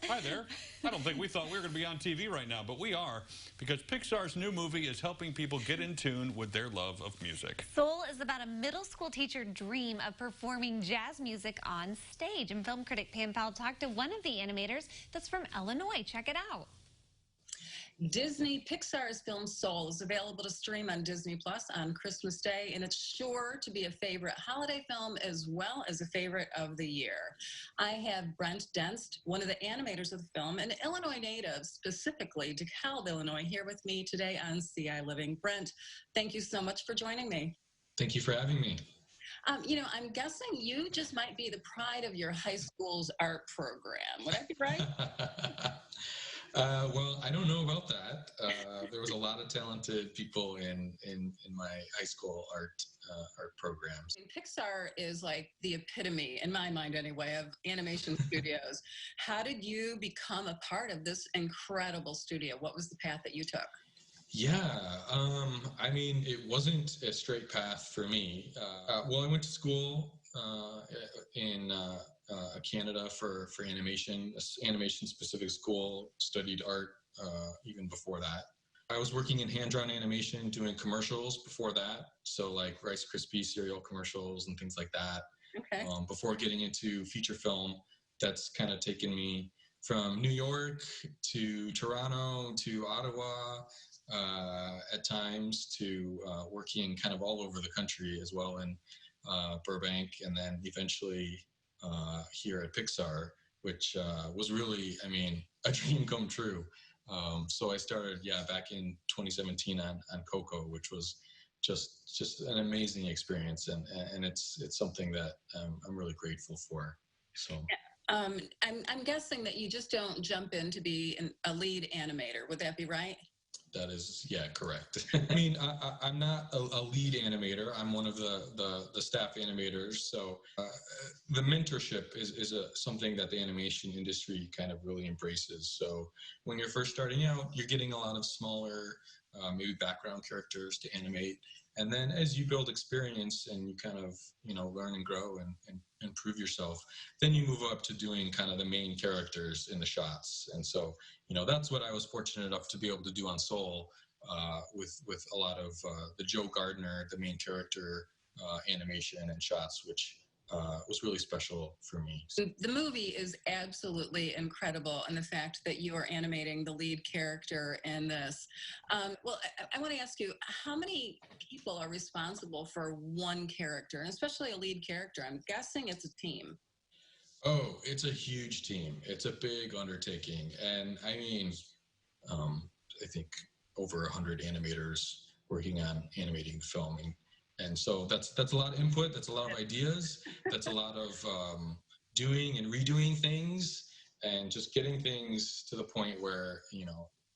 Hi there. I don't think we thought we were going to be on TV right now, but we are, because Pixar's new movie is helping people get in tune with their love of music. Soul is about a middle school teacher dream of performing jazz music on stage. And film critic Pam Powell talked to one of the animators that's from Illinois. Check it out. Disney Pixar's film Soul is available to stream on Disney Plus on Christmas Day, and it's sure to be a favorite holiday film as well as a favorite of the year. I have Brent Denst, one of the animators of the film, an Illinois native, specifically DeKalb, Illinois, here with me today on CI Living. Brent, thank you so much for joining me. Thank you for having me. I'm guessing you just might be the pride of your high school's art program. Would I be right? Well, I don't know about that. There was a lot of talented people in my high school art programs. Pixar is like the epitome, in my mind anyway, of animation studios. How did you become a part of this incredible studio? What was the path that you took? Yeah, I mean, it wasn't a straight path for me. Well, I went to school in Canada for animation specific school, studied art even before that. I was working in hand-drawn animation, doing commercials before that. So like Rice Krispies cereal commercials and things like that. Okay. Before getting into feature film, that's kind of taken me from New York to Toronto to Ottawa, at times, to working kind of all over the country as well in Burbank, and then eventually here at Pixar, which was really, I mean, a dream come true. So I started, back in 2017 on Coco, which was just an amazing experience, and it's something that I'm really grateful for. So. I'm guessing that you just don't jump in to be a lead animator. Would that be right? That is, correct. I mean, I'm not a lead animator. I'm one of the staff animators. So the mentorship is something that the animation industry kind of really embraces. So when you're first starting out, you're getting a lot of smaller, maybe background characters to animate. And then as you build experience and you kind of, learn and grow and improve yourself, then you move up to doing kind of the main characters in the shots. And so, that's what I was fortunate enough to be able to do on Soul, with a lot of the Joe Gardner, the main character animation and shots, which was really special for me. The movie is absolutely incredible, and the fact that you are animating the lead character in this. Well, I want to ask you, how many people are responsible for one character, and especially a lead character? I'm guessing it's a team. Oh, it's a huge team. It's a big undertaking. And I mean, I think over 100 animators working on animating the film. And so that's a lot of input. That's a lot of ideas. That's a lot of doing and redoing things, and just getting things to the point where,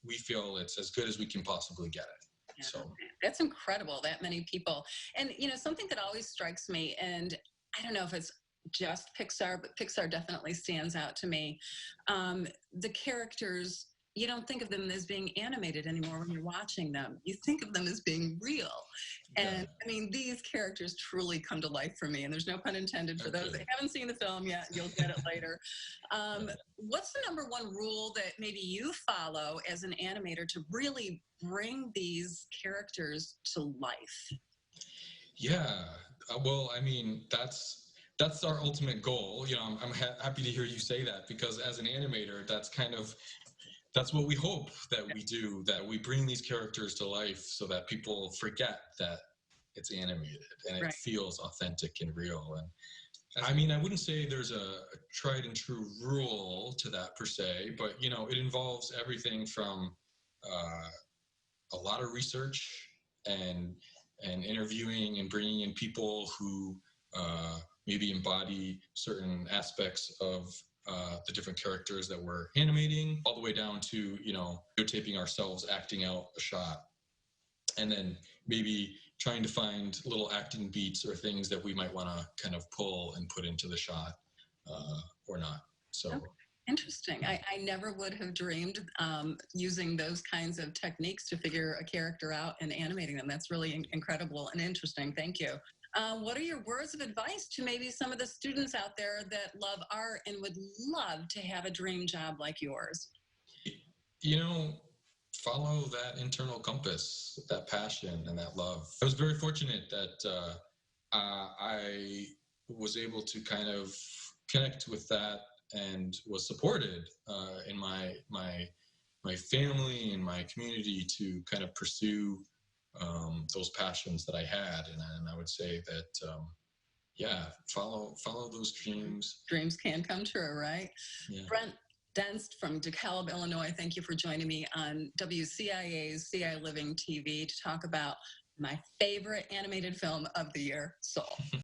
we feel it's as good as we can possibly get it. Yeah, so that's incredible, that many people. And, something that always strikes me, and I don't know if it's just Pixar, but Pixar definitely stands out to me. The characters, you don't think of them as being animated anymore when you're watching them. You think of them as being real. And I mean, these characters truly come to life for me. And there's no pun intended for those that haven't seen the film yet. You'll get it later. What's the number one rule that maybe you follow as an animator to really bring these characters to life? Yeah, well, I mean, that's our ultimate goal. I'm happy to hear you say that, because as an animator, that's what we hope that we do, that we bring these characters to life so that people forget that it's animated and it feels authentic and real. And I mean, I wouldn't say there's a tried and true rule to that per se, but it involves everything from a lot of research and interviewing and bringing in people who maybe embody certain aspects of the different characters that we're animating, all the way down to, videotaping ourselves acting out a shot, and then maybe trying to find little acting beats or things that we might want to kind of pull and put into the shot or not. So. Okay. Interesting. I never would have dreamed using those kinds of techniques to figure a character out and animating them. That's really incredible and interesting. Thank you. What are your words of advice to maybe some of the students out there that love art and would love to have a dream job like yours? You know, follow that internal compass, that passion and that love. I was very fortunate that I was able to kind of connect with that and was supported in my family and my community to kind of pursue those passions that I had. And I would say that, yeah, follow those dreams. Dreams can come true, right? Yeah. Brent Denst from DeKalb, Illinois, thank you for joining me on WCIA's CI Living TV to talk about my favorite animated film of the year, Soul.